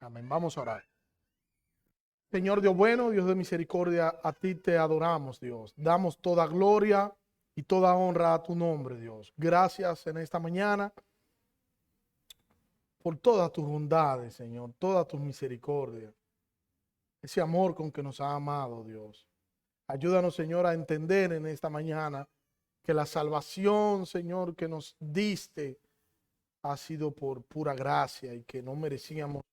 Amén. Vamos a orar. Señor Dios bueno, Dios de misericordia, a ti te adoramos, Dios. Damos toda gloria y toda honra a tu nombre, Dios. Gracias en esta mañana por todas tus bondades, Señor, todas tus misericordias. Ese amor con que nos ha amado, Dios. Ayúdanos, Señor, a entender en esta mañana que la salvación, Señor, que nos diste ha sido por pura gracia y que no merecíamos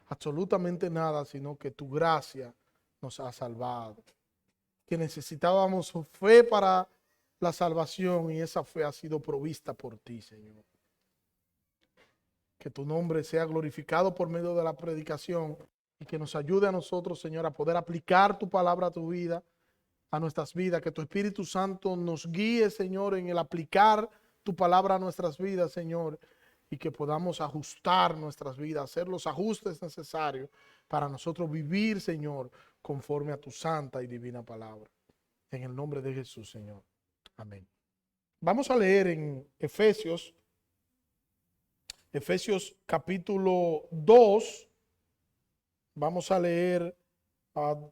absolutamente nada, sino que tu gracia nos ha salvado. Que necesitábamos fe para la salvación y esa fe ha sido provista por ti, Señor. Que tu nombre sea glorificado por medio de la predicación y que nos ayude a nosotros, Señor, a poder aplicar tu palabra a tu vida, a nuestras vidas. Que tu Espíritu Santo nos guíe, Señor, en el aplicar tu palabra a nuestras vidas, Señor, y que podamos ajustar nuestras vidas, hacer los ajustes necesarios para nosotros vivir, Señor, conforme a tu santa y divina palabra. En el nombre de Jesús, Señor. Amén. Vamos a leer en Efesios capítulo 2. Vamos a leer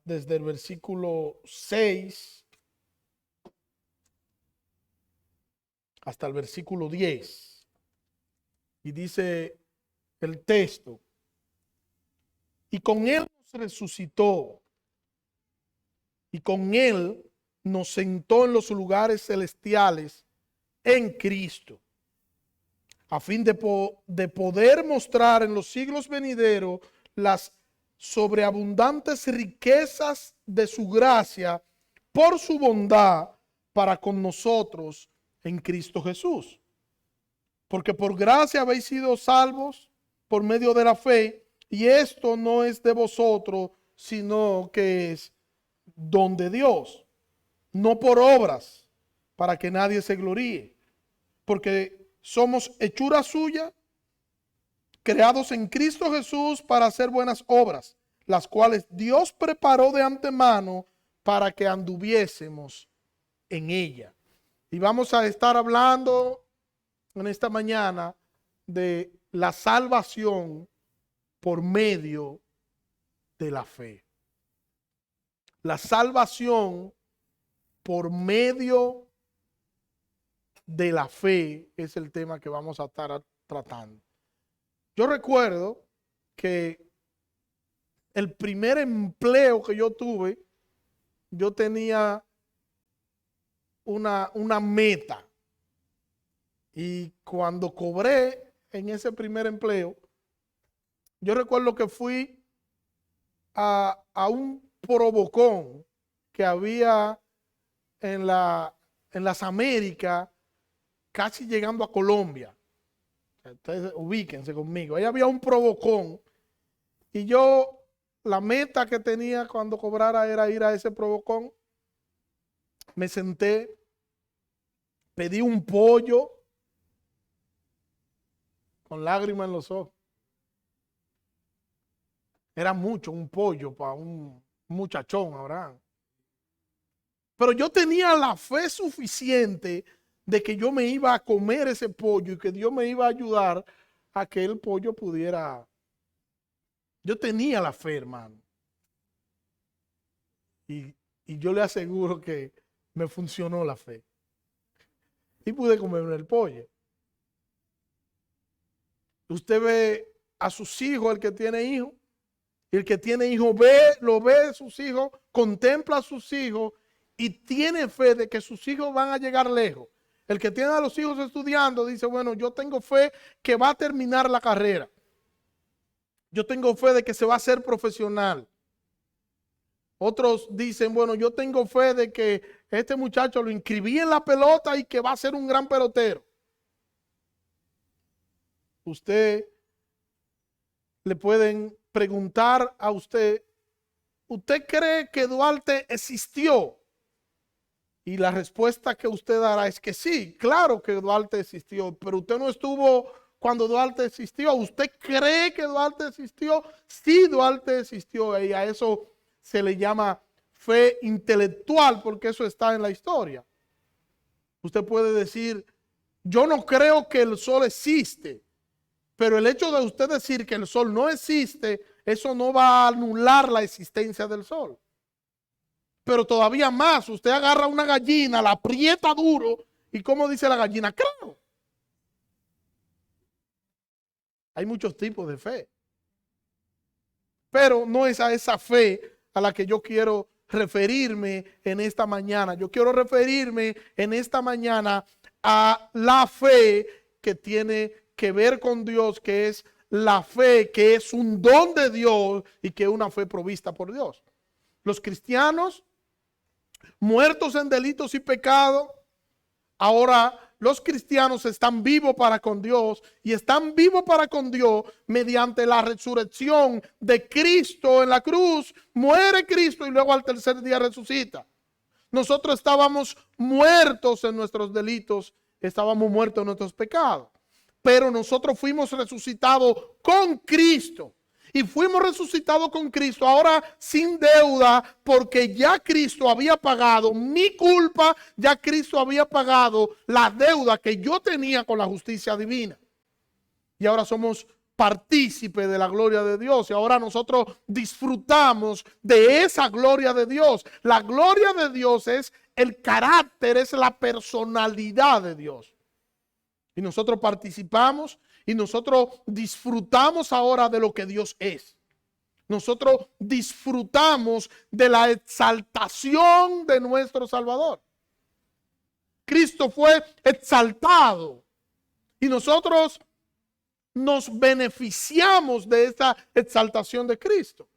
desde el versículo 6 hasta el versículo 10. Y dice el texto: y con él nos resucitó, y con él nos sentó en los lugares celestiales en Cristo, a fin de poder mostrar en los siglos venideros las sobreabundantes riquezas de su gracia por su bondad para con nosotros en Cristo Jesús. Porque por gracia habéis sido salvos por medio de la fe, y esto no es de vosotros, sino que es don de Dios, no por obras, para que nadie se gloríe. Porque somos hechura suya, creados en Cristo Jesús para hacer buenas obras, las cuales Dios preparó de antemano para que anduviésemos en ella. Y vamos a estar hablando en esta mañana de la salvación por medio de la fe. La salvación por medio de la fe es el tema que vamos a estar tratando. Yo recuerdo que el primer empleo que yo tuve, yo tenía una meta. Y cuando cobré en ese primer empleo, yo recuerdo que fui a un provocón que había en las Américas, casi llegando a Colombia. Ustedes ubíquense conmigo. Ahí había un provocón y yo, la meta que tenía cuando cobrara era ir a ese provocón. Me senté, pedí un pollo con lágrimas en los ojos. Era mucho un pollo para un muchachón, Abraham. Pero yo tenía la fe suficiente de que yo me iba a comer ese pollo y que Dios me iba a ayudar a que el pollo pudiera. Yo tenía la fe, hermano. Y yo le aseguro que me funcionó la fe. Y pude comerme el pollo. Usted ve a sus hijos, el que tiene hijos, y el que tiene hijos lo ve a sus hijos, contempla a sus hijos y tiene fe de que sus hijos van a llegar lejos. El que tiene a los hijos estudiando dice, bueno, yo tengo fe que va a terminar la carrera. Yo tengo fe de que se va a hacer profesional. Otros dicen, bueno, yo tengo fe de que este muchacho lo inscribí en la pelota y que va a ser un gran pelotero. Usted le pueden preguntar a usted, ¿usted cree que Duarte existió? Y la respuesta que usted dará es que sí, claro que Duarte existió, pero usted no estuvo cuando Duarte existió. ¿Usted cree que Duarte existió? Sí, Duarte existió, y a eso se le llama fe intelectual, porque eso está en la historia. Usted puede decir, yo no creo que el sol existe, pero el hecho de usted decir que el sol no existe eso no va a anular la existencia del sol. Pero todavía más, usted agarra una gallina, la aprieta duro y ¿cómo dice la gallina? Claro. Hay muchos tipos de fe. Pero no es a esa fe a la que yo quiero referirme en esta mañana. Yo quiero referirme en esta mañana a la fe que tiene que ver con Dios, que es la fe que es un don de Dios y que es una fe provista por Dios. Los cristianos muertos en delitos y pecados, ahora los cristianos están vivos para con Dios y están vivos para con Dios mediante la resurrección de Cristo en la cruz. Muere Cristo y luego al tercer día resucita. Nosotros estábamos muertos en nuestros delitos, estábamos muertos en nuestros pecados, pero nosotros fuimos resucitados con Cristo. Y fuimos resucitados con Cristo, ahora sin deuda, porque ya Cristo había pagado mi culpa, ya Cristo había pagado la deuda que yo tenía con la justicia divina. Y ahora somos partícipes de la gloria de Dios y ahora nosotros disfrutamos de esa gloria de Dios. La gloria de Dios es el carácter, es la personalidad de Dios. Y nosotros participamos y nosotros disfrutamos ahora de lo que Dios es. Nosotros disfrutamos de la exaltación de nuestro Salvador. Cristo fue exaltado y nosotros nos beneficiamos de esa exaltación de Cristo.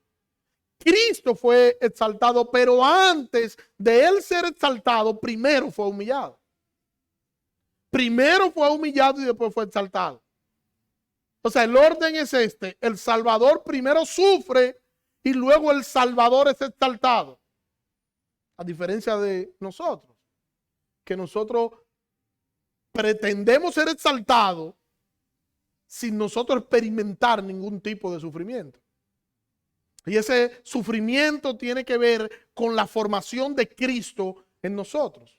Cristo fue exaltado, pero antes de él ser exaltado, primero fue humillado. Primero fue humillado y después fue exaltado. O sea, el orden es este. El Salvador primero sufre y luego el Salvador es exaltado. A diferencia de nosotros, que nosotros pretendemos ser exaltados sin nosotros experimentar ningún tipo de sufrimiento. Y ese sufrimiento tiene que ver con la formación de Cristo en nosotros.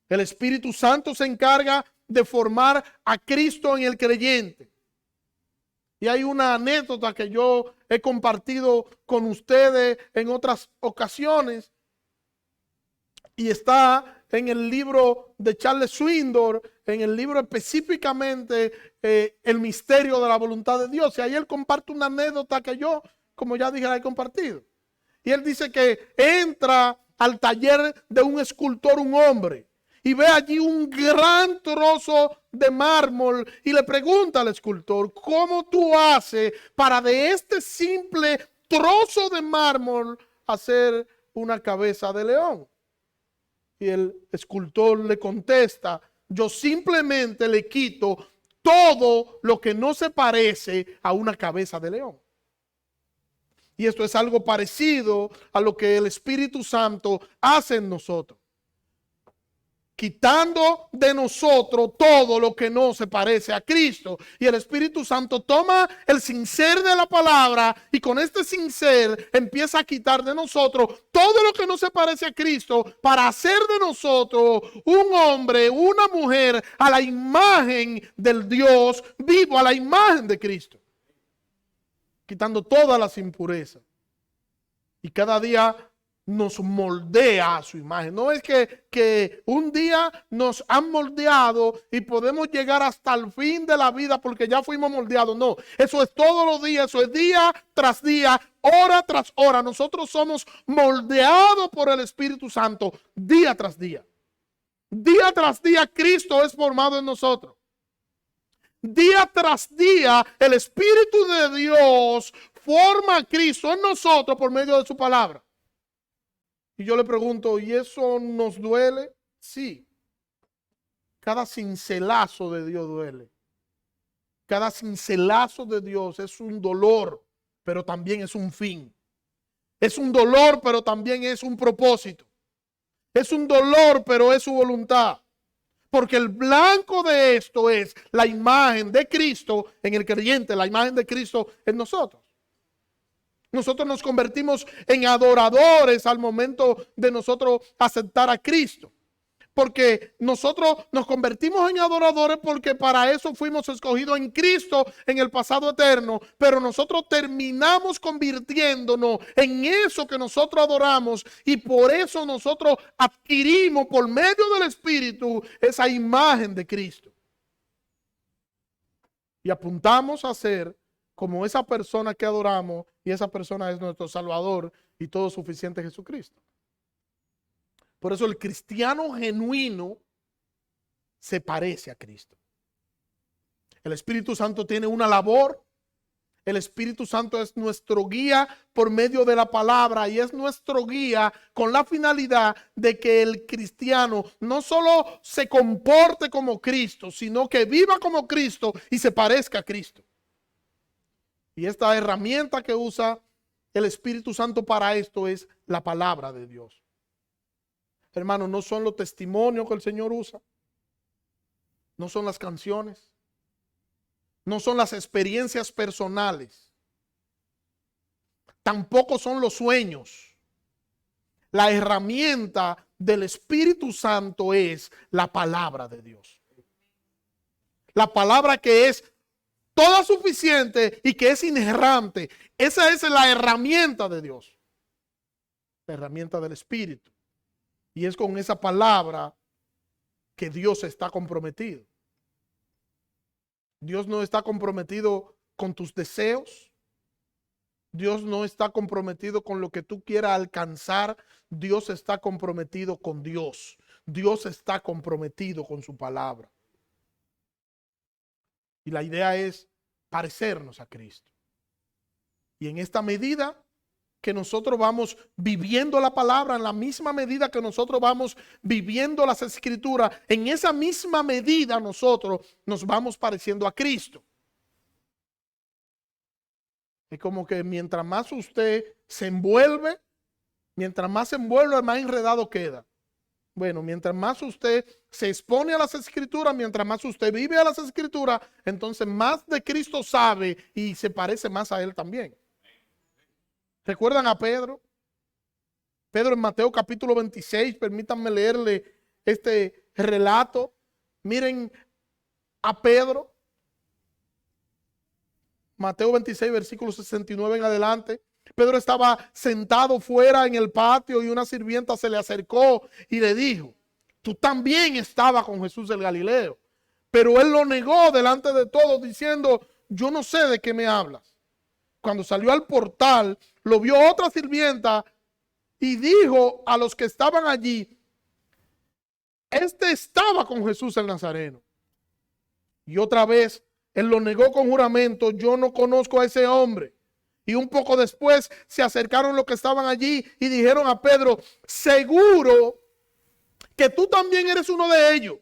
El Espíritu Santo se encarga de formar a Cristo en el creyente. Y hay una anécdota que yo he compartido con ustedes en otras ocasiones. Y está en el libro de Charles Swindoll, en el libro específicamente El misterio de la voluntad de Dios. Y ahí él comparte una anécdota que yo, como ya dije, la he compartido. Y él dice que entra al taller de un escultor, un hombre, y ve allí un gran trozo de mármol y le pregunta al escultor, ¿cómo tú haces para de este simple trozo de mármol hacer una cabeza de león? Y el escultor le contesta, yo simplemente le quito todo lo que no se parece a una cabeza de león. Y esto es algo parecido a lo que el Espíritu Santo hace en nosotros. Quitando de nosotros todo lo que no se parece a Cristo. Y el Espíritu Santo toma el sincero de la palabra y con este sincero empieza a quitar de nosotros todo lo que no se parece a Cristo para hacer de nosotros un hombre, una mujer a la imagen del Dios vivo, a la imagen de Cristo. Quitando todas las impurezas. Y cada día nos moldea a su imagen. No es que un día nos han moldeado y podemos llegar hasta el fin de la vida porque ya fuimos moldeados. No, eso es todos los días, eso es día tras día, hora tras hora. Nosotros somos moldeados por el Espíritu Santo día tras día. Día tras día Cristo es formado en nosotros. Día tras día el Espíritu de Dios forma a Cristo en nosotros por medio de su palabra. Y yo le pregunto, ¿y eso nos duele? Sí. Cada cincelazo de Dios duele. Cada cincelazo de Dios es un dolor, pero también es un fin. Es un dolor, pero también es un propósito. Es un dolor, pero es su voluntad. Porque el blanco de esto es la imagen de Cristo en el creyente, la imagen de Cristo en nosotros. Nosotros nos convertimos en adoradores al momento de nosotros aceptar a Cristo. porque nosotros nos convertimos en adoradores porque para eso fuimos escogidos en Cristo en el pasado eterno, pero nosotros terminamos convirtiéndonos en eso que nosotros adoramos y por eso nosotros adquirimos por medio del Espíritu esa imagen de Cristo. Y apuntamos a ser como esa persona que adoramos y esa persona es nuestro Salvador y todo suficiente Jesucristo. Por eso el cristiano genuino se parece a Cristo. El Espíritu Santo tiene una labor. El Espíritu Santo es nuestro guía por medio de la palabra y es nuestro guía con la finalidad de que el cristiano no solo se comporte como Cristo, sino que viva como Cristo y se parezca a Cristo. Y esta herramienta que usa el Espíritu Santo para esto es la palabra de Dios. Hermano, no son los testimonios que el Señor usa, no son las canciones, no son las experiencias personales, tampoco son los sueños. La herramienta del Espíritu Santo es la palabra de Dios. La palabra que es toda suficiente y que es inerrante. Esa es la herramienta de Dios, la herramienta del Espíritu. Y es con esa palabra que Dios está comprometido. Dios no está comprometido con tus deseos. Dios no está comprometido con lo que tú quieras alcanzar. Dios está comprometido con Dios. Dios está comprometido con su palabra. Y la idea es parecernos a Cristo. Y en esta medida que nosotros vamos viviendo la palabra, en la misma medida que nosotros vamos viviendo las escrituras, en esa misma medida nosotros nos vamos pareciendo a Cristo. Es como que mientras más usted se envuelve, más enredado queda. Bueno, mientras más usted se expone a las escrituras, mientras más usted vive a las escrituras, entonces más de Cristo sabe y se parece más a Él también. ¿Recuerdan a Pedro? Pedro en Mateo capítulo 26, permítanme leerle este relato. Miren a Pedro. Mateo 26, versículo 69 en adelante. Pedro estaba sentado fuera en el patio y una sirvienta se le acercó y le dijo: tú también estabas con Jesús el Galileo. Pero él lo negó delante de todos diciendo: yo no sé de qué me hablas. Cuando salió al portal, lo vio otra sirvienta y dijo a los que estaban allí: este estaba con Jesús el Nazareno. Y otra vez él lo negó con juramento: yo no conozco a ese hombre. Y un poco después se acercaron los que estaban allí y dijeron a Pedro: seguro que tú también eres uno de ellos.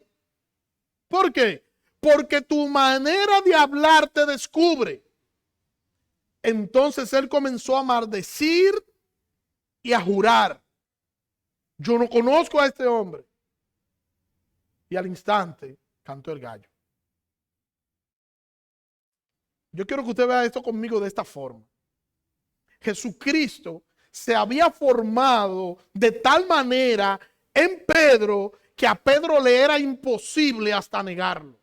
¿Por qué? Porque tu manera de hablar te descubre. Entonces él comenzó a maldecir y a jurar: yo no conozco a este hombre. Y al instante cantó el gallo. Yo quiero que usted vea esto conmigo de esta forma. Jesucristo se había formado de tal manera en Pedro que a Pedro le era imposible hasta negarlo.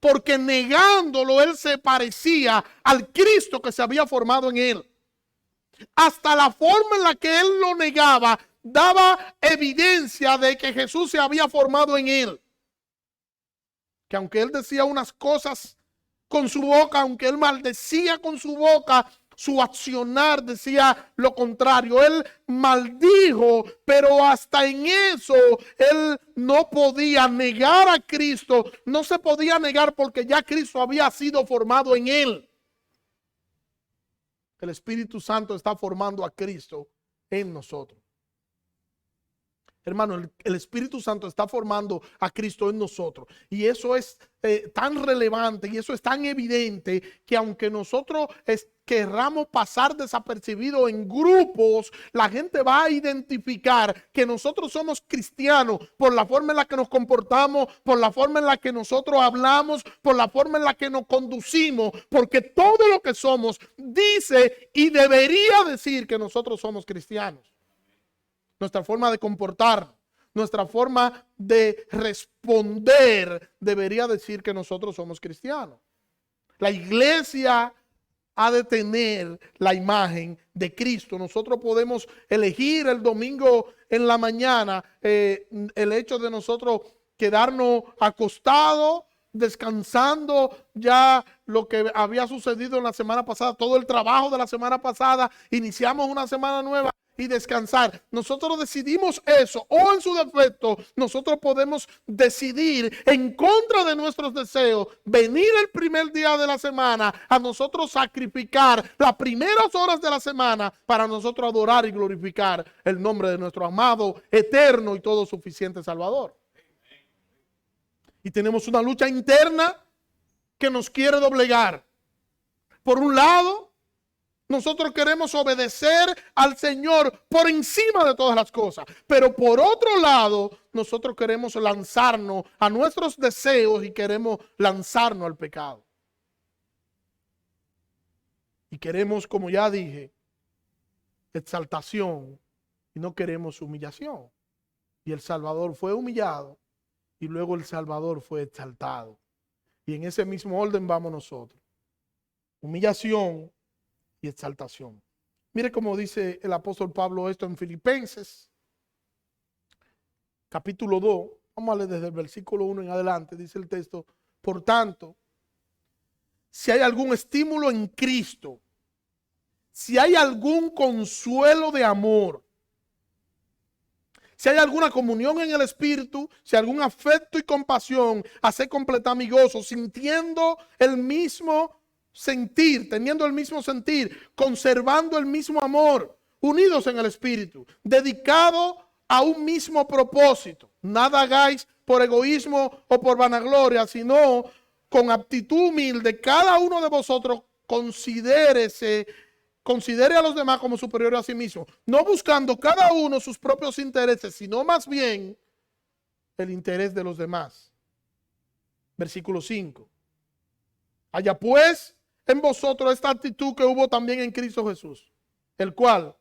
Porque negándolo él se parecía al Cristo que se había formado en él. Hasta la forma en la que él lo negaba daba evidencia de que Jesús se había formado en él. Que aunque él decía unas cosas con su boca, aunque él maldecía con su boca, su accionar decía lo contrario. Él maldijo, pero hasta en eso él no podía negar a Cristo. No se podía negar porque ya Cristo había sido formado en él. El Espíritu Santo está formando a Cristo en nosotros. Hermano, el Espíritu Santo está formando a Cristo en nosotros. Y eso es tan relevante y eso es tan evidente que aunque nosotros querramos pasar desapercibido en grupos, la gente va a identificar que nosotros somos cristianos por la forma en la que nos comportamos, por la forma en la que nosotros hablamos, por la forma en la que nos conducimos, porque todo lo que somos dice y debería decir que nosotros somos cristianos. Nuestra forma de comportarnos, nuestra forma de responder debería decir que nosotros somos cristianos. La iglesia ha de tener la imagen de Cristo. Nosotros podemos elegir el domingo en la mañana el hecho de nosotros quedarnos acostados, descansando ya lo que había sucedido en la semana pasada, todo el trabajo de la semana pasada, iniciamos una semana nueva y descansar. Nosotros decidimos eso, o en su defecto, nosotros podemos decidir en contra de nuestros deseos, venir el primer día de la semana a nosotros sacrificar las primeras horas de la semana para nosotros adorar y glorificar el nombre de nuestro amado, eterno y todo suficiente Salvador. Y tenemos una lucha interna que nos quiere doblegar. Por un lado, nosotros queremos obedecer al Señor por encima de todas las cosas. Pero por otro lado, nosotros queremos lanzarnos a nuestros deseos y queremos lanzarnos al pecado. Y queremos, como ya dije, exaltación y no queremos humillación. Y el Salvador fue humillado y luego el Salvador fue exaltado. Y en ese mismo orden vamos nosotros. Humillación y exaltación. Mire cómo dice el apóstol Pablo esto en Filipenses, capítulo 2. Vamos a leer desde el versículo 1 en adelante. Dice el texto: por tanto, si hay algún estímulo en Cristo, si hay algún consuelo de amor, si hay alguna comunión en el Espíritu, si hay algún afecto y compasión, hacer completar mi gozo, sintiendo el mismo sentir, teniendo el mismo sentir, conservando el mismo amor, unidos en el Espíritu, dedicados a un mismo propósito. Nada hagáis por egoísmo o por vanagloria, sino con aptitud humilde. Cada uno de vosotros considere a los demás como superiores a sí mismo, no buscando cada uno sus propios intereses, sino más bien el interés de los demás. Versículo 5. Haya pues en vosotros esta actitud que hubo también en Cristo Jesús, el cual,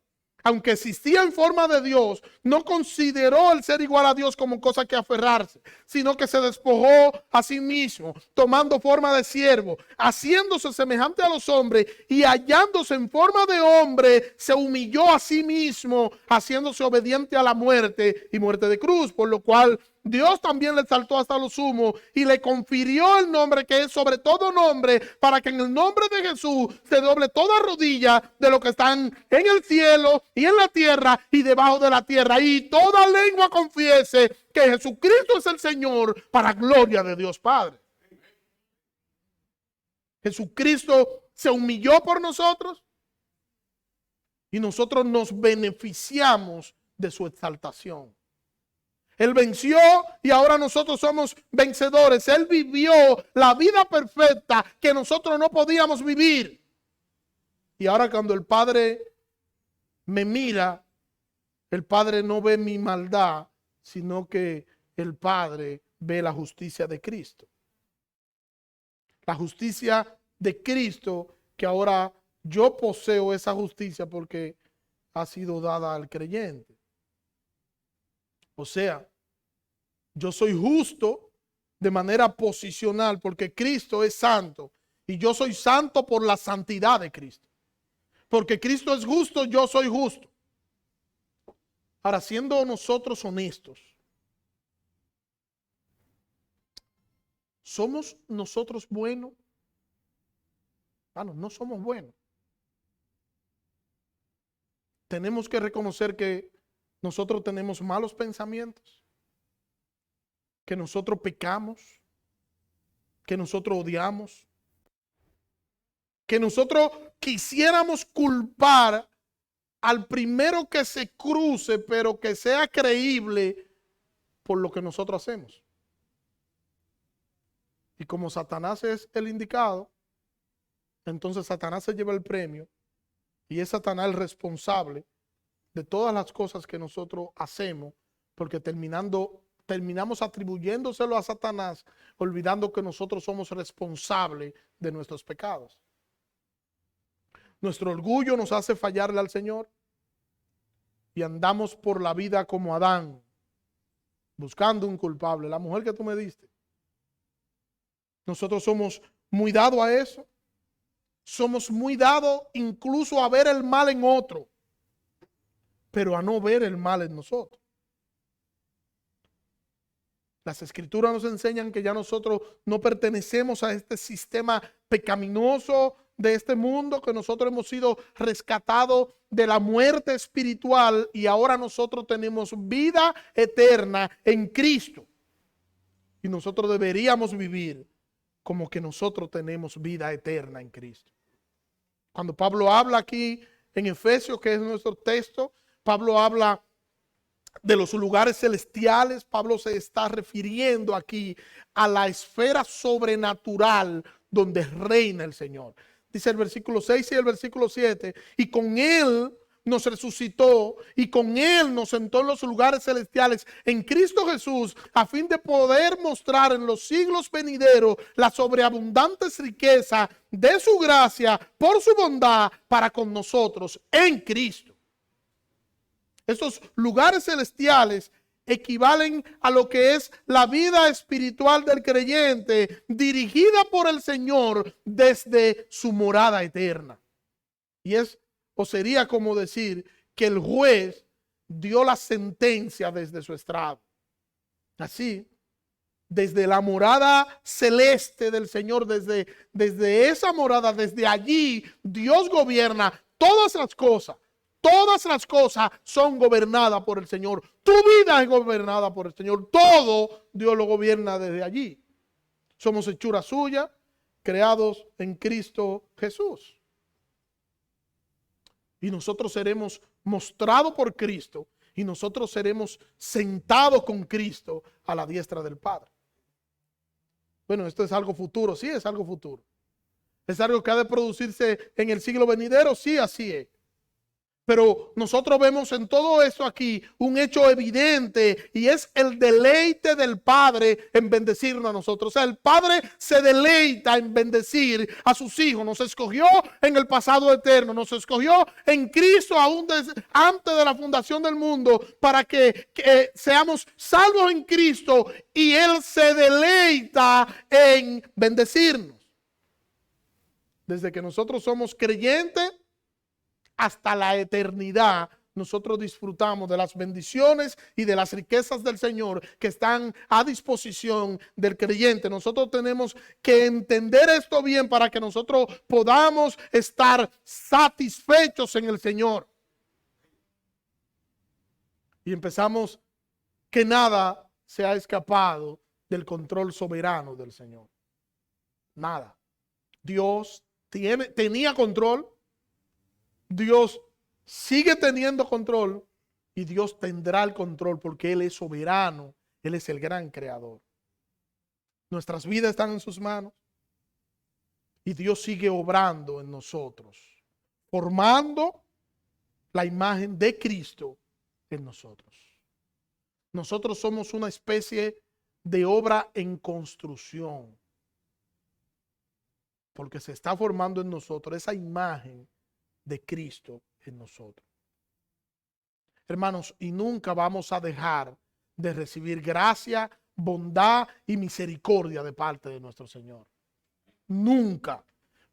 aunque existía en forma de Dios, no consideró el ser igual a Dios como cosa que aferrarse, sino que se despojó a sí mismo, tomando forma de siervo, haciéndose semejante a los hombres y hallándose en forma de hombre, se humilló a sí mismo, haciéndose obediente a la muerte y muerte de cruz, por lo cual Dios también le exaltó hasta lo sumo y le confirió el nombre que es sobre todo nombre, para que en el nombre de Jesús se doble toda rodilla de los que están en el cielo y en la tierra y debajo de la tierra, y toda lengua confiese que Jesucristo es el Señor, para gloria de Dios Padre. Jesucristo se humilló por nosotros y nosotros nos beneficiamos de su exaltación. Él venció y ahora nosotros somos vencedores. Él vivió la vida perfecta que nosotros no podíamos vivir. Y ahora cuando el Padre me mira, el Padre no ve mi maldad, sino que el Padre ve la justicia de Cristo. La justicia de Cristo, que ahora yo poseo esa justicia porque ha sido dada al creyente. O sea, yo soy justo de manera posicional porque Cristo es santo y yo soy santo por la santidad de Cristo. Porque Cristo es justo, yo soy justo. Ahora, siendo nosotros honestos, ¿somos nosotros buenos? No somos buenos. Tenemos que reconocer que nosotros tenemos malos pensamientos, que nosotros pecamos, que nosotros odiamos, que nosotros quisiéramos culpar al primero que se cruce, pero que sea creíble por lo que nosotros hacemos. Y como Satanás es el indicado, entonces Satanás se lleva el premio y es Satanás el responsable de todas las cosas que nosotros hacemos, porque terminamos atribuyéndoselo a Satanás, olvidando que nosotros somos responsables de nuestros pecados. Nuestro orgullo nos hace fallarle al Señor y andamos por la vida como Adán, buscando un culpable. La mujer que tú me diste. Nosotros somos muy dados a eso. Somos muy dados incluso a ver el mal en otro, pero a no ver el mal en nosotros. Las escrituras nos enseñan que ya nosotros no pertenecemos a este sistema pecaminoso de este mundo, que nosotros hemos sido rescatados de la muerte espiritual y ahora nosotros tenemos vida eterna en Cristo. Y nosotros deberíamos vivir como que nosotros tenemos vida eterna en Cristo. Cuando Pablo habla aquí en Efesios, que es nuestro texto, Pablo habla de los lugares celestiales. Pablo se está refiriendo aquí a la esfera sobrenatural donde reina el Señor. Dice el versículo 6 y el versículo 7, y con Él nos resucitó y con Él nos sentó en los lugares celestiales en Cristo Jesús, a fin de poder mostrar en los siglos venideros la sobreabundante riqueza de su gracia por su bondad para con nosotros en Cristo. Estos lugares celestiales equivalen a lo que es la vida espiritual del creyente, dirigida por el Señor desde su morada eterna. Y es, o sería como decir, que el juez dio la sentencia desde su estrado. Así, desde la morada celeste del Señor, desde esa morada, desde allí, Dios gobierna todas las cosas. Todas las cosas son gobernadas por el Señor. Tu vida es gobernada por el Señor. Todo Dios lo gobierna desde allí. Somos hechura suya, creados en Cristo Jesús. Y nosotros seremos mostrados por Cristo y nosotros seremos sentados con Cristo a la diestra del Padre. Bueno, esto es algo futuro. Sí, es algo futuro. ¿Es algo que ha de producirse en el siglo venidero? Sí, así es. Pero nosotros vemos en todo esto aquí un hecho evidente y es el deleite del Padre en bendecirnos a nosotros. O sea, el Padre se deleita en bendecir a sus hijos. Nos escogió en el pasado eterno, nos escogió en Cristo aún antes de la fundación del mundo para que seamos salvos en Cristo y Él se deleita en bendecirnos. Desde que nosotros somos creyentes hasta la eternidad, nosotros disfrutamos de las bendiciones y de las riquezas del Señor que están a disposición del creyente. Nosotros tenemos que entender esto bien para que nosotros podamos estar satisfechos en el Señor. Y empezamos que nada se ha escapado del control soberano del Señor. Nada. Dios tenía control. Dios sigue teniendo control y Dios tendrá el control porque Él es soberano, Él es el gran creador. Nuestras vidas están en sus manos y Dios sigue obrando en nosotros, formando la imagen de Cristo en nosotros. Nosotros somos una especie de obra en construcción porque se está formando en nosotros esa imagen de Cristo en nosotros. Hermanos, y nunca vamos a dejar de recibir gracia, bondad y misericordia de parte de nuestro Señor. Nunca.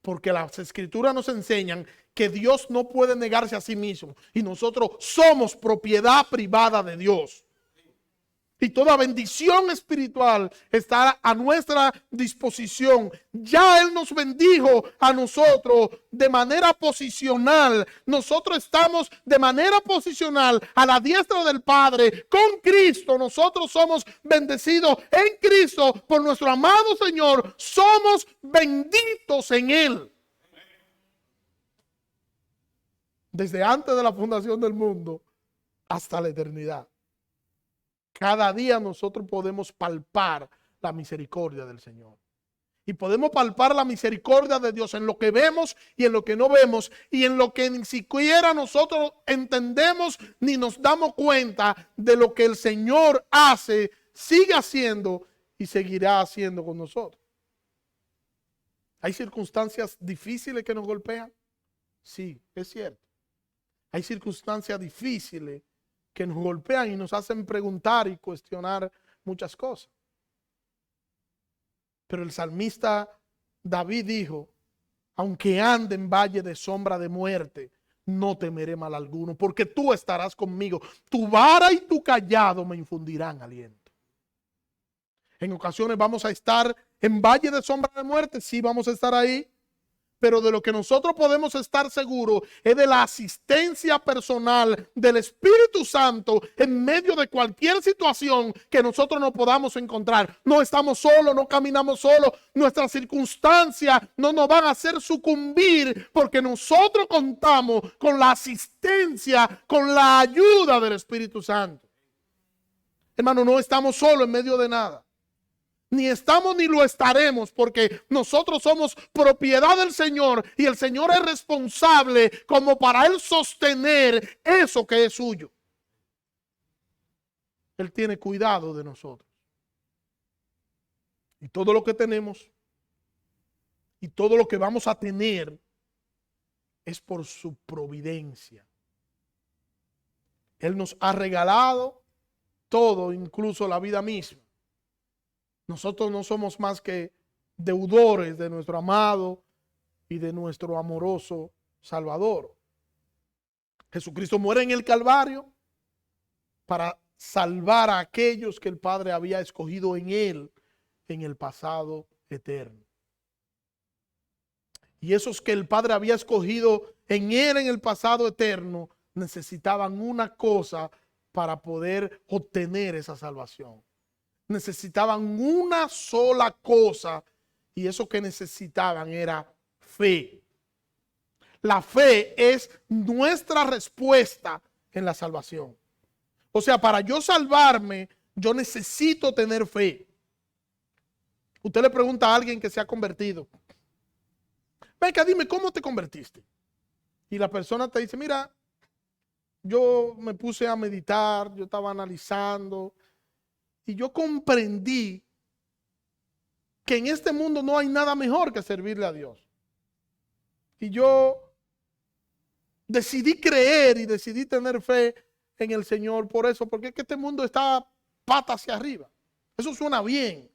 Porque las escrituras nos enseñan que Dios no puede negarse a sí mismo y nosotros somos propiedad privada de Dios. Y toda bendición espiritual está a nuestra disposición. Ya Él nos bendijo a nosotros de manera posicional. Nosotros estamos de manera posicional a la diestra del Padre con Cristo. Nosotros somos bendecidos en Cristo por nuestro amado Señor. Somos benditos en Él. Desde antes de la fundación del mundo hasta la eternidad. Cada día nosotros podemos palpar la misericordia del Señor. Y podemos palpar la misericordia de Dios en lo que vemos y en lo que no vemos y en lo que ni siquiera nosotros entendemos ni nos damos cuenta de lo que el Señor hace, sigue haciendo y seguirá haciendo con nosotros. ¿Hay circunstancias difíciles que nos golpean? Sí, es cierto. Hay circunstancias difíciles que nos golpean y nos hacen preguntar y cuestionar muchas cosas. Pero el salmista David dijo, aunque ande en valle de sombra de muerte, no temeré mal alguno, porque tú estarás conmigo. Tu vara y tu cayado me infundirán aliento. En ocasiones vamos a estar en valle de sombra de muerte, sí vamos a estar ahí, pero de lo que nosotros podemos estar seguros es de la asistencia personal del Espíritu Santo en medio de cualquier situación que nosotros nos podamos encontrar. No estamos solos, no caminamos solos, nuestras circunstancias no nos van a hacer sucumbir porque nosotros contamos con la asistencia, con la ayuda del Espíritu Santo. Hermano, no estamos solos en medio de nada. Ni estamos ni lo estaremos, porque nosotros somos propiedad del Señor y el Señor es responsable como para Él sostener eso que es suyo. Él tiene cuidado de nosotros. Y todo lo que tenemos y todo lo que vamos a tener es por su providencia. Él nos ha regalado todo, incluso la vida misma. Nosotros no somos más que deudores de nuestro amado y de nuestro amoroso Salvador. Jesucristo muere en el Calvario para salvar a aquellos que el Padre había escogido en Él en el pasado eterno. Y esos que el Padre había escogido en Él en el pasado eterno necesitaban una cosa para poder obtener esa salvación. Necesitaban una sola cosa y eso que necesitaban era fe. La fe es nuestra respuesta en la salvación. O sea, para yo salvarme, yo necesito tener fe. Usted le pregunta a alguien que se ha convertido, venga, dime, ¿cómo te convertiste? Y la persona te dice, mira, yo me puse a meditar, yo estaba analizando, y yo comprendí que en este mundo no hay nada mejor que servirle a Dios. Y yo decidí creer y decidí tener fe en el Señor por eso, porque es que este mundo está pata hacia arriba. Eso suena bien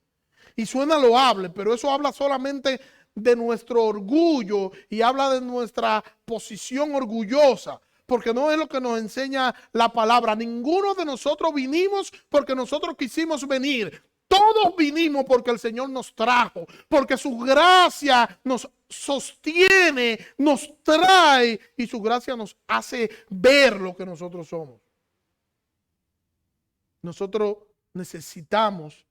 y suena loable, pero eso habla solamente de nuestro orgullo y habla de nuestra posición orgullosa. Porque no es lo que nos enseña la palabra. Ninguno de nosotros vinimos porque nosotros quisimos venir. Todos vinimos porque el Señor nos trajo. Porque su gracia nos sostiene, nos trae y su gracia nos hace ver lo que nosotros somos. Nosotros necesitamos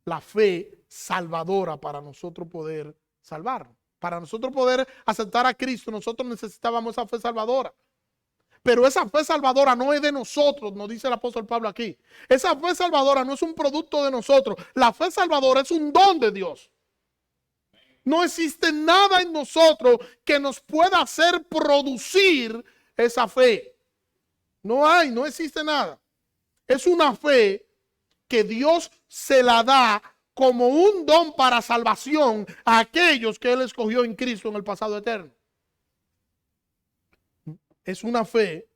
la fe salvadora para nosotros poder salvarnos. Para nosotros poder aceptar a Cristo, nosotros necesitábamos esa fe salvadora. Pero esa fe salvadora no es de nosotros, nos dice el apóstol Pablo aquí. Esa fe salvadora no es un producto de nosotros. La fe salvadora es un don de Dios. No existe nada en nosotros que nos pueda hacer producir esa fe. No existe nada. Es una fe que Dios se la da como un don para salvación a aquellos que Él escogió en Cristo en el pasado eterno. Es una fe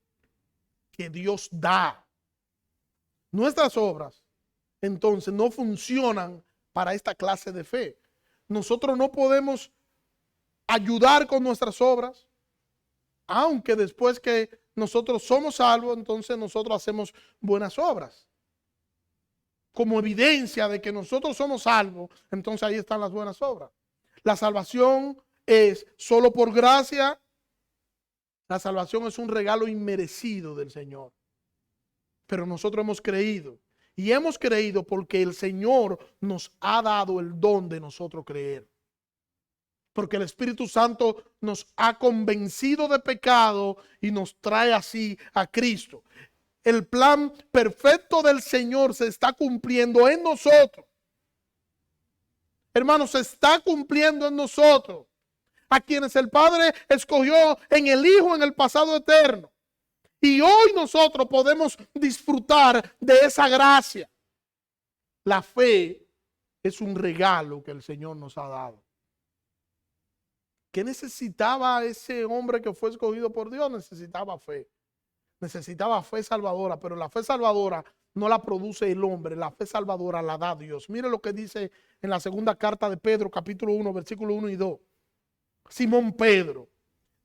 que Dios da. Nuestras obras, entonces, no funcionan para esta clase de fe. Nosotros no podemos ayudar con nuestras obras, aunque después que nosotros somos salvos, entonces nosotros hacemos buenas obras. Como evidencia de que nosotros somos salvos, entonces ahí están las buenas obras. La salvación es solo por gracia. La salvación es un regalo inmerecido del Señor. Pero nosotros hemos creído. Y hemos creído porque el Señor nos ha dado el don de nosotros creer. Porque el Espíritu Santo nos ha convencido de pecado y nos trae así a Cristo. El plan perfecto del Señor se está cumpliendo en nosotros. Hermanos, se está cumpliendo en nosotros. A quienes el Padre escogió en el Hijo en el pasado eterno. Y hoy nosotros podemos disfrutar de esa gracia. La fe es un regalo que el Señor nos ha dado. ¿Qué necesitaba ese hombre que fue escogido por Dios? Necesitaba fe. necesitaba fe salvadora, pero la fe salvadora no la produce el hombre, la fe salvadora la da Dios. Mire lo que dice en la segunda carta de Pedro, capítulo 1, versículo 1 y 2. Simón Pedro,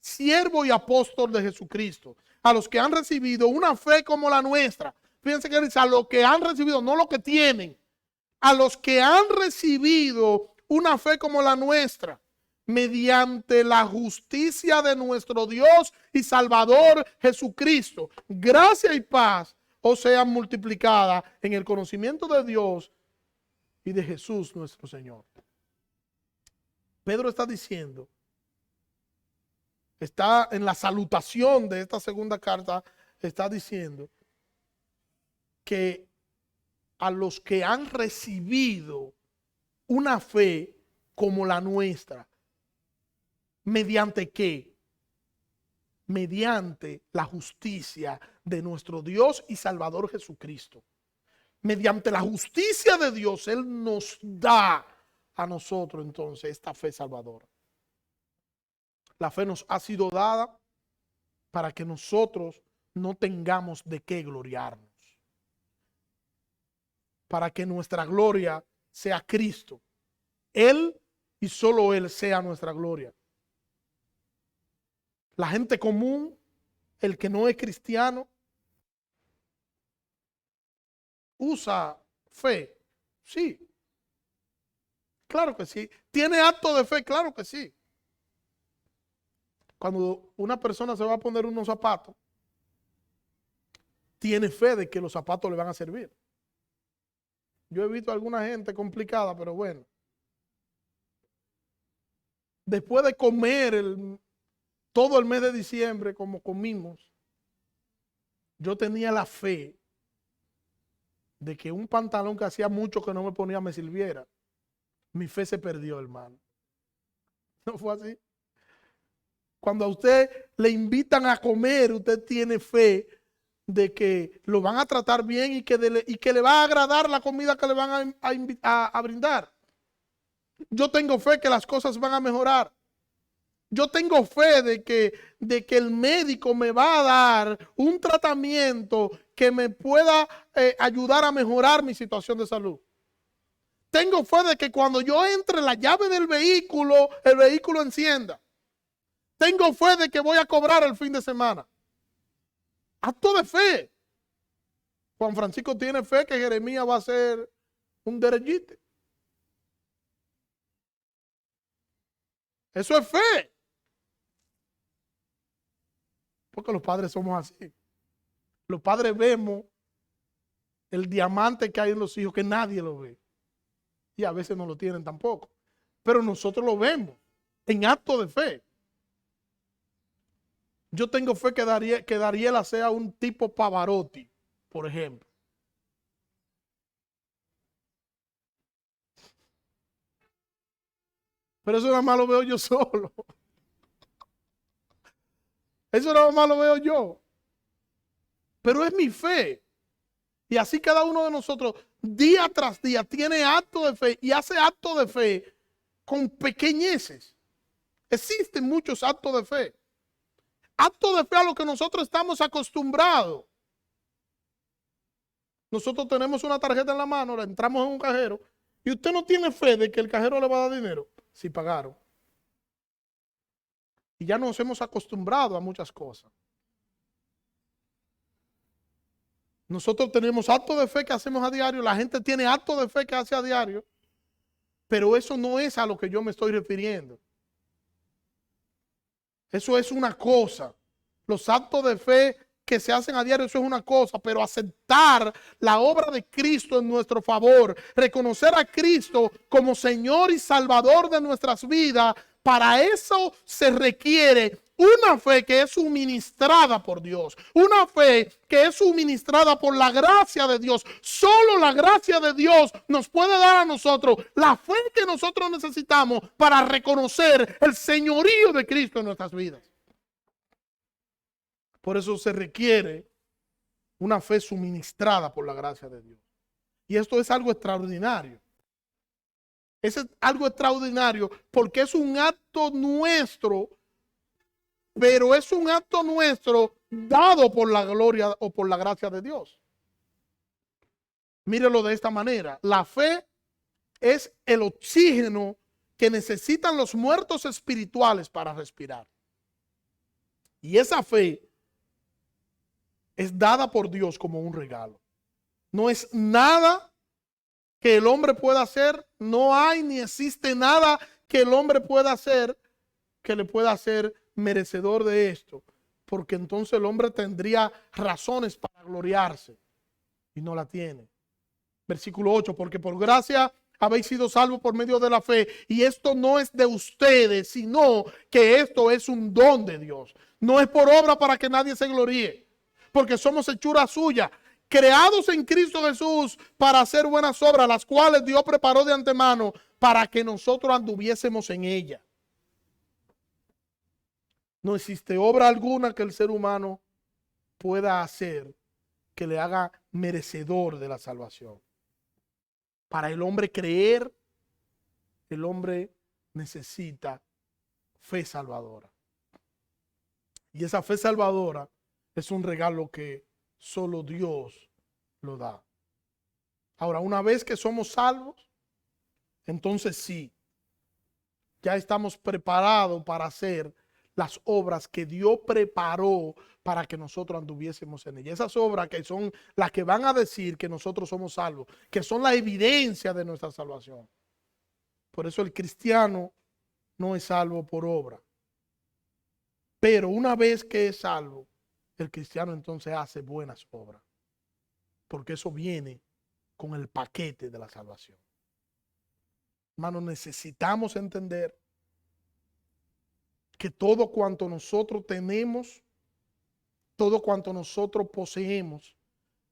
siervo y apóstol de Jesucristo, a los que han recibido una fe como la nuestra. Fíjense que dice a los que han recibido, no los que tienen, a los que han recibido una fe como la nuestra, mediante la justicia de nuestro Dios y Salvador Jesucristo. Gracia y paz os sean multiplicadas en el conocimiento de Dios y de Jesús nuestro Señor. Pedro está diciendo, está en la salutación de esta segunda carta, está diciendo que a los que han recibido una fe como la nuestra, ¿mediante qué? Mediante la justicia de nuestro Dios y Salvador Jesucristo. Mediante la justicia de Dios, Él nos da a nosotros entonces esta fe salvadora. La fe nos ha sido dada para que nosotros no tengamos de qué gloriarnos. Para que nuestra gloria sea Cristo. Él y solo Él sea nuestra gloria. La gente común, el que no es cristiano, usa fe. Sí. Claro que sí. ¿Tiene acto de fe? Claro que sí. Cuando una persona se va a poner unos zapatos, tiene fe de que los zapatos le van a servir. Yo he visto a alguna gente complicada, pero bueno. Después de comer todo el mes de diciembre como comimos, yo tenía la fe de que un pantalón que hacía mucho que no me ponía me sirviera. Mi fe se perdió, hermano. ¿No fue así? Cuando a usted le invitan a comer, usted tiene fe de que lo van a tratar bien y que le va a agradar la comida que le van a brindar. Yo tengo fe que las cosas van a mejorar. Yo tengo fe de que el médico me va a dar un tratamiento que me pueda ayudar a mejorar mi situación de salud. Tengo fe de que cuando yo entre la llave del vehículo, el vehículo encienda. Tengo fe de que voy a cobrar el fin de semana. Acto de fe. Juan Francisco tiene fe que Jeremías va a ser un derechite. Eso es fe. Porque los padres somos así. Los padres vemos el diamante que hay en los hijos que nadie lo ve. Y a veces no lo tienen tampoco. Pero nosotros lo vemos en acto de fe. Yo tengo fe que Dariela sea un tipo Pavarotti, por ejemplo. Pero eso nada más lo veo yo solo. Eso nada más lo veo yo. Pero es mi fe. Y así cada uno de nosotros, día tras día, tiene acto de fe y hace acto de fe con pequeñeces. Existen muchos actos de fe. Acto de fe a lo que nosotros estamos acostumbrados. Nosotros tenemos una tarjeta en la mano, la entramos en un cajero y usted no tiene fe de que el cajero le va a dar dinero. Si pagaron. Y ya nos hemos acostumbrado a muchas cosas. Nosotros tenemos actos de fe que hacemos a diario, la gente tiene actos de fe que hace a diario, pero eso no es a lo que yo me estoy refiriendo. Eso es una cosa. Los actos de fe que se hacen a diario, eso es una cosa, pero aceptar la obra de Cristo en nuestro favor, reconocer a Cristo como Señor y Salvador de nuestras vidas, para eso se requiere una fe que es suministrada por Dios, una fe que es suministrada por la gracia de Dios. Solo la gracia de Dios nos puede dar a nosotros la fe que nosotros necesitamos para reconocer el señorío de Cristo en nuestras vidas. Por eso se requiere una fe suministrada por la gracia de Dios. Y esto es algo extraordinario. Es algo extraordinario porque es un acto nuestro pero es un acto nuestro dado por la gloria o por la gracia de Dios. Mírelo de esta manera. La fe es el oxígeno que necesitan los muertos espirituales para respirar. Y esa fe es dada por Dios como un regalo. No es nada que el hombre pueda hacer. No hay ni existe nada que el hombre pueda hacer que le pueda hacer merecedor de esto. Porque entonces el hombre tendría razones para gloriarse y no la tiene. Versículo 8, porque por gracia habéis sido salvos por medio de la fe, y esto no es de ustedes, sino que esto es un don de Dios. No es por obra para que nadie se gloríe, porque somos hechura suya, creados en Cristo Jesús para hacer buenas obras, las cuales Dios preparó de antemano para que nosotros anduviésemos en ella. No existe obra alguna que el ser humano pueda hacer que le haga merecedor de la salvación. Para el hombre creer, el hombre necesita fe salvadora. Y esa fe salvadora es un regalo que solo Dios lo da. Ahora, una vez que somos salvos, entonces sí, ya estamos preparados para hacer las obras que Dios preparó para que nosotros anduviésemos en ella. Esas obras que son las que van a decir que nosotros somos salvos, que son la evidencia de nuestra salvación. Por eso el cristiano no es salvo por obra. Pero una vez que es salvo, el cristiano entonces hace buenas obras. Porque eso viene con el paquete de la salvación. Hermanos, necesitamos entender que todo cuanto nosotros tenemos, todo cuanto nosotros poseemos,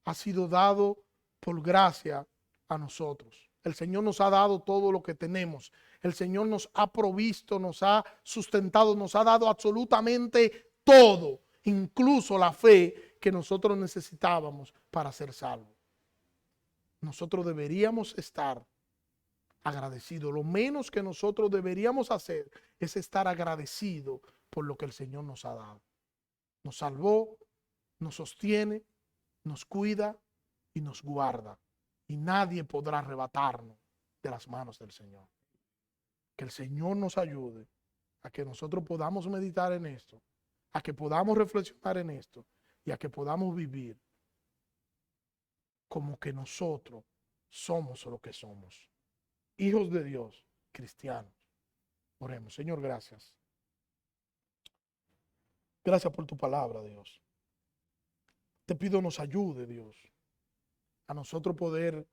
ha sido dado por gracia a nosotros. El Señor nos ha dado todo lo que tenemos. El Señor nos ha provisto, nos ha sustentado, nos ha dado absolutamente todo, incluso la fe que nosotros necesitábamos para ser salvos. Nosotros deberíamos estar agradecidos. Lo menos que nosotros deberíamos hacer es estar agradecidos por lo que el Señor nos ha dado. Nos salvó, nos sostiene, nos cuida y nos guarda. Y nadie podrá arrebatarnos de las manos del Señor. Que el Señor nos ayude a que nosotros podamos meditar en esto, a que podamos reflexionar en esto y a que podamos vivir como que nosotros somos lo que somos. Hijos de Dios, cristianos. Oremos. Señor, gracias. Gracias por tu palabra, Dios. Te pido nos ayude, Dios, a nosotros poder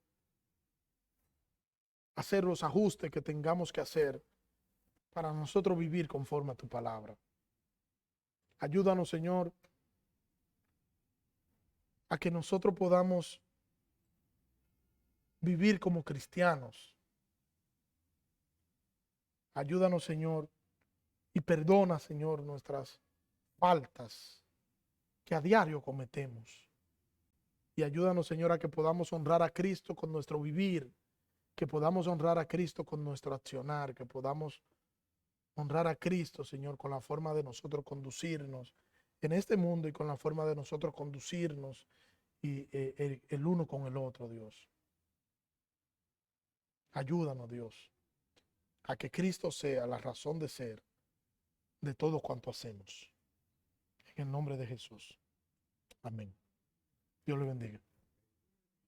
hacer los ajustes que tengamos que hacer para nosotros vivir conforme a tu palabra. Ayúdanos, Señor, a que nosotros podamos vivir como cristianos. Ayúdanos, Señor, y perdona, Señor, nuestras faltas que a diario cometemos. Y ayúdanos, Señor, a que podamos honrar a Cristo con nuestro vivir, que podamos honrar a Cristo con nuestro accionar, que podamos honrar a Cristo, Señor, con la forma de nosotros conducirnos en este mundo y con la forma de nosotros conducirnos y el uno con el otro, Dios. Ayúdanos, Dios, a que Cristo sea la razón de ser de todo cuanto hacemos. En el nombre de Jesús. Amén. Dios le bendiga.